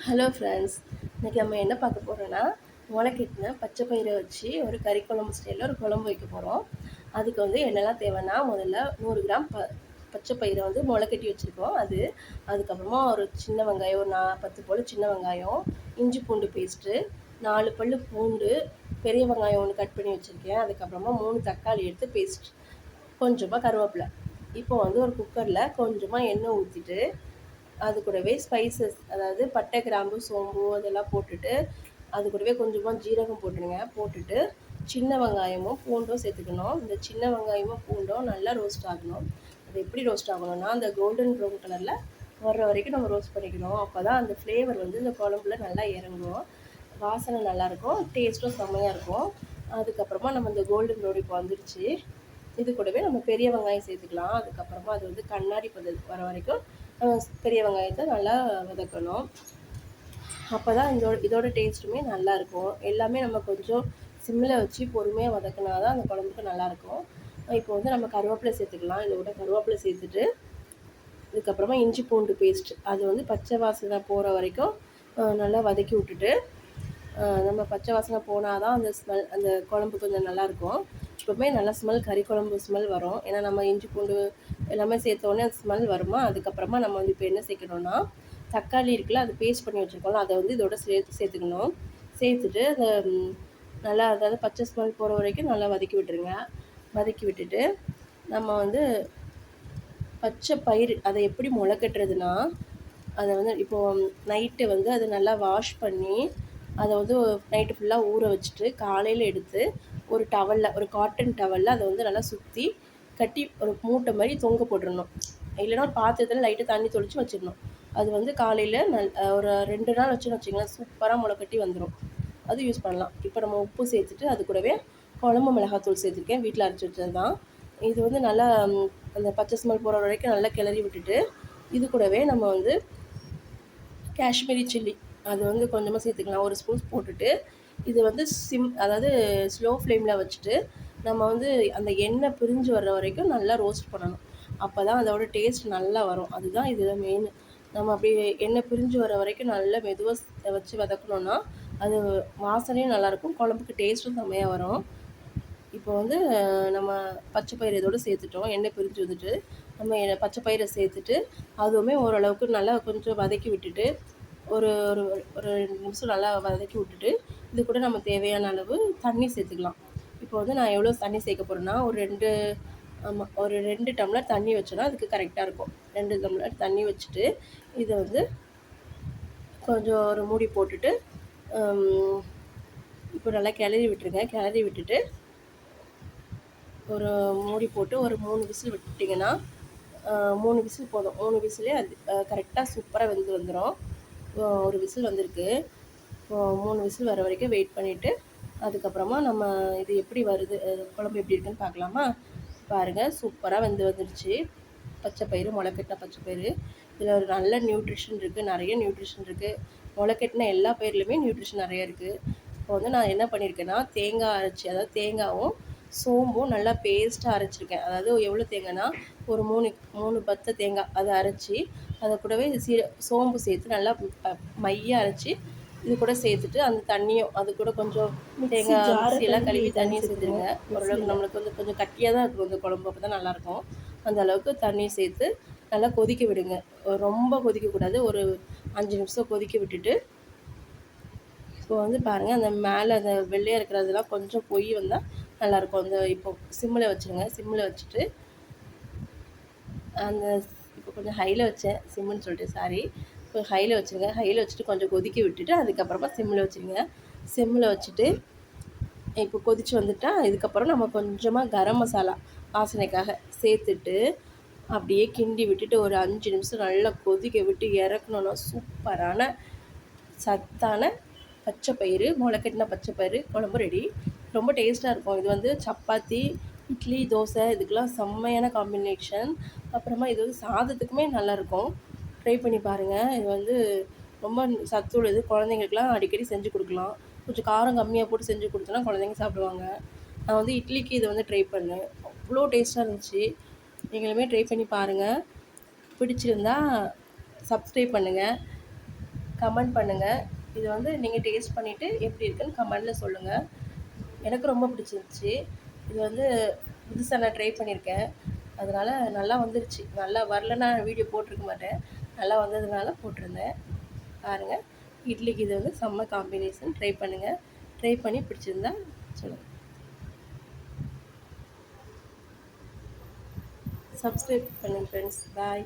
Hello friends, இன்றைக்கி நம்ம என்ன பார்க்க போகிறோன்னா, முளைக்கட்டின பச்சை பயிரை வச்சு ஒரு கறி குழம்பு ஸ்டைலில் ஒரு குழம்பு வைக்க போகிறோம். அதுக்கு வந்து என்னெல்லாம் தேவைன்னா, முதல்ல 100 கிராம் பச்சை பயிரை வந்து முளைக்கட்டி வச்சுருக்கோம். அதுக்கப்புறமா ஒரு சின்ன வெங்காயம், ஒரு 10 போல் சின்ன வெங்காயம், இஞ்சி பூண்டு பேஸ்ட்டு, 4 பல் பூண்டு, பெரிய வெங்காயம் ஒன்று கட் பண்ணி வச்சுருக்கேன். அதுக்கப்புறமா 3 தக்காளி எடுத்து பேஸ்ட், கொஞ்சமாக கருவேப்பிலை. இப்போ வந்து ஒரு குக்கரில் கொஞ்சமாக எண்ணெய் ஊற்றிட்டு, அது கூடவே ஸ்பைசஸ், அதாவது பட்டை, கிராம்பு, சோம்பு அதெல்லாம் போட்டுட்டு, அது கூடவே கொஞ்சமாக ஜீரகம் போட்டுருங்க. போட்டுட்டு சின்ன வெங்காயமும் பூண்டும் சேர்த்துக்கணும். இந்த சின்ன வெங்காயமும் பூண்டும் நல்லா ரோஸ்ட் ஆகணும். அது எப்படி ரோஸ்ட் ஆகணும்னா, அந்த கோல்டன் ப்ரௌன் கலரில் வர்ற வரைக்கும் நம்ம ரோஸ்ட் பண்ணிக்கணும். அப்போ தான் அந்த ஃப்ளேவர் வந்து இந்த குழம்புல நல்லா இறங்கும், வாசனை நல்லாயிருக்கும், டேஸ்ட்டும் செம்மையாக இருக்கும். அதுக்கப்புறமா நம்ம இந்த கோல்டன் ப்ரௌன் இப்போ வந்துடுச்சு. இது கூடவே நம்ம பெரிய வெங்காயம் சேர்த்துக்கலாம். அதுக்கப்புறமா அது வந்து கண்ணாடி பதம் வர வரைக்கும் பெரிய வெங்காயத்தை நல்லா வதக்கணும். அப்போ தான் இதோட டேஸ்ட்டுமே நல்லாயிருக்கும். எல்லாமே நம்ம கொஞ்சம் சிம்மில் வச்சு பொறுமையாக வதக்கினா தான் அந்த குழம்புக்கு நல்லாயிருக்கும். இப்போ வந்து நம்ம கருவேப்பிலை சேர்த்துக்கலாம். இதோட கருவேப்பிலை சேர்த்துட்டு, இதுக்கப்புறமா இஞ்சி பூண்டு பேஸ்ட், அது வந்து பச்சை வாசனை போகிற வரைக்கும் நல்லா வதக்கி விட்டுட்டு, நம்ம பச்சை வாசனை போனால் தான் அந்த குழம்பு கொஞ்சம் நல்லாயிருக்கும். எப்போவுமே நல்லா கறி குழம்பு ஸ்மெல் வரும். ஏன்னா நம்ம இஞ்சி பூண்டு எல்லாமே சேர்த்தோடனே அந்த ஸ்மெல் வருமா. அதுக்கப்புறமா நம்ம வந்து இப்போ என்ன சேர்க்கணுன்னா, தக்காளி இருக்குல்ல, அது பேஸ்ட் பண்ணி வச்சுருக்கோம்ல, அதை வந்து இதோட சேர்த்துக்கணும். சேர்த்துட்டு அந்த நல்லா, அதாவது பச்சை ஸ்மெல் போகிற வரைக்கும் நல்லா வதக்கி விட்டுருங்க. வதக்கி விட்டுட்டு நம்ம வந்து பச்சை பயிறு அதை எப்படி முளைக்கட்டுறதுன்னா, அதை வந்து இப்போது நைட்டு வந்து அதை நல்லா வாஷ் பண்ணி, அதை வந்து நைட்டு ஃபுல்லாக ஊற வச்சுட்டு காலையில் எடுத்து ஒரு டவலில், ஒரு காட்டன் டவலில் அதை வந்து நல்லா சுற்றி கட்டி ஒரு மூட்டை மாதிரி தொங்க போட்டுடணும். இல்லைன்னா ஒரு பாத்திரத்தில் லைட்டாக தண்ணி தொளிச்சு வச்சிடணும். அது வந்து காலையில் ஒரு 2 நாள் வச்சுன்னு வச்சிங்களேன், சூப்பராக முளைக்கட்டி வந்துடும். அது யூஸ் பண்ணலாம். இப்போ நம்ம உப்பு சேர்த்துட்டு, அது கூடவே குழம்பு மிளகாத்தூள் சேர்த்துருக்கேன், வீட்டில் அரைச்சி வச்சது தான். இது வந்து நல்லா அந்த பச்சை ஸ்மெல் போகிற வரைக்கும் நல்லா கிளறி விட்டுட்டு, இது கூடவே நம்ம வந்து காஷ்மீரி சில்லி அது வந்து கொஞ்சமாக சேர்த்துக்கலாம். ஒரு ஸ்பூன் போட்டுட்டு, இது வந்து அதாவது ஸ்லோ ஃப்ளேமில் வச்சுட்டு, நம்ம வந்து அந்த எண்ணெய் பிரிஞ்சு வர்ற வரைக்கும் நல்லா ரோஸ்ட் பண்ணணும். அப்போ தான் அதோட டேஸ்ட் நல்லா வரும். அதுதான் இதில் மெயின். நம்ம அப்படியே எண்ணெய் பிரிஞ்சு வர வரைக்கும் நல்லா மெதுவாக வச்சு வதக்கணுன்னா, அது வாசனையும் நல்லாயிருக்கும், குழம்புக்கு டேஸ்ட்டும் செம்மையாக வரும். இப்போ வந்து நம்ம பச்சை பயிறு இதோடு சேர்த்துட்டோம். எண்ணெய் பிரிஞ்சு வந்துட்டு, நம்ம பச்சை பயிரை சேர்த்துட்டு, அதுவுமே ஓரளவுக்கு நல்லா கொஞ்சம் வதக்கி விட்டுட்டு, ஒரு ஒரு ஒரு 2 நிமிஷம் நல்லா வதக்கி விட்டுட்டு, இது கூட நம்ம தேவையான அளவு தண்ணி சேர்த்துக்கலாம். இப்போ வந்து நான் எவ்வளோ தண்ணி சேர்க்க போகிறேன்னா, ஒரு 2 டம்ளர் தண்ணி வச்சோன்னா அதுக்கு கரெக்டாக இருக்கும். 2 டம்ளர் தண்ணி வச்சுட்டு, இதை வந்து கொஞ்சம் ஒரு மூடி போட்டுட்டு, இப்போ நல்லா கிளறி விட்டுருங்க. கிளறி விட்டுட்டு ஒரு மூடி போட்டு ஒரு 3 விசில் விட்டுட்டிங்கன்னா, 3 விசில் போதும். 3 விசிலே அது கரெக்டாக சூப்பராக வெந்து வந்துடும். ஒரு விசில் வந்திருக்கு. 3 விசில் வர வரைக்கும் வெயிட் பண்ணிவிட்டு, அதுக்கப்புறமா நம்ம இது எப்படி வருது, குழம்பு எப்படி இருக்குன்னு பார்க்கலாமா? பாருங்கள், சூப்பராக வந்துருச்சு. பச்சை பயிறு, முளைக்கட்டின பச்சை பயிறு. இதில் ஒரு நல்ல நியூட்ரிஷன் இருக்குது, நிறைய நியூட்ரிஷன் இருக்குது. முளைக்கட்டின எல்லா பயிர்லையுமே நியூட்ரிஷன் நிறைய இருக்குது. இப்போ வந்து நான் என்ன பண்ணியிருக்கேன்னா, தேங்காய் அரைச்சி, அதாவது தேங்காயும் சோம்பும் நல்லா பேஸ்ட்டாக அரைச்சிருக்கேன். அதாவது எவ்வளோ தேங்காய்னா, ஒரு 3 பத்தை தேங்காய் அதை அரைச்சி, அதை கூடவே சோம்பு சேர்த்து நல்லா மையாக அரைச்சி இது கூட சேர்த்துட்டு, அந்த தண்ணியும் அது கூட கொஞ்சம் தேங்காய் மிக்ஸியெல்லாம் கழுவி தண்ணியை சேர்த்துருங்க. ஓரளவுக்கு நம்மளுக்கு வந்து கொஞ்சம் கட்டியாக தான் இருக்கும் இந்த குழம்பு, அப்போ தான் நல்லாயிருக்கும். அந்த அளவுக்கு தண்ணி சேர்த்து நல்லா கொதிக்க விடுங்க. ரொம்ப கொதிக்கக்கூடாது. ஒரு 5 நிமிஷம் கொதிக்க விட்டுட்டு, இப்போ வந்து பாருங்கள், அந்த மேலே அந்த வெள்ளையாக இருக்கிறதெல்லாம் கொஞ்சம் பொய் வந்தால் நல்லாயிருக்கும். இப்போ சிம்மில் வச்சுருங்க. சிம்மில் வச்சுட்டு, இப்போ கொஞ்சம் ஹையில் வச்சேன், சிம்முன்னு சொல்லிட்டு சாரி. இப்போ ஹையில் வச்சுருங்க. ஹையில் வச்சுட்டு கொஞ்சம் கொதிக்க விட்டுட்டு, அதுக்கப்புறமா சிம்மில் வச்சுருங்க. சிம்மில் வச்சுட்டு இப்போ கொதித்து வந்துட்டால், இதுக்கப்புறம் நம்ம கொஞ்சமாக கரம் மசாலா வாசனைக்காக சேர்த்துட்டு, அப்படியே கிண்டி விட்டுட்டு ஒரு 5 நிமிஷம் நல்லா கொதிக்க விட்டு இறக்கணுன்னா, சூப்பரான சத்தான பச்சை பயிறு, முளைக்கட்டின பச்சை பயிறு குழம்பு ரெடி. ரொம்ப டேஸ்ட்டாக இருக்கும். இது வந்து சப்பாத்தி, இட்லி, தோசை இதுக்கெலாம் செம்மையான காம்பினேஷன். அப்புறமா இது வந்து சாதத்துக்குமே நல்லாயிருக்கும். ட்ரை பண்ணி பாருங்கள். இது வந்து ரொம்ப சத்துள்ளது. குழந்தைங்களுக்குலாம் அடிக்கடி செஞ்சு கொடுக்கலாம். கொஞ்சம் காரம் கம்மியாக போட்டு செஞ்சு கொடுத்தோன்னா குழந்தைங்க சாப்பிடுவாங்க. நான் வந்து இட்லிக்கு இதை வந்து ட்ரை பண்ணேன். அவ்வளோ டேஸ்ட்டாக இருந்துச்சு. நீங்களுமே ட்ரை பண்ணி பாருங்கள். பிடிச்சிருந்தா சப்ஸ்கிரைப் பண்ணுங்கள். கமெண்ட் பண்ணுங்கள். இது வந்து நீங்கள் டேஸ்ட் பண்ணிவிட்டு எப்படி இருக்குன்னு கமெண்டில் சொல்லுங்கள். எனக்கு ரொம்ப பிடிச்சிருந்துச்சி. இது வந்து புதுசாக நான் ட்ரை பண்ணியிருக்கேன். அதனால் நல்லா வந்துருச்சு. நல்லா வரலன்னா வீடியோ போட்டிருக்க மாட்டேன். நல்லா வந்ததுனால போட்டிருந்தேன். பாருங்கள், இட்லிக்கு இது வந்து செம்ம காம்பினேஷன். ட்ரை பண்ணுங்கள். ட்ரை பண்ணி பிடிச்சிருந்தா சொல்லுங்கள். சப்ஸ்கிரைப் பண்ணுங்கள் ஃப்ரெண்ட்ஸ். பாய்.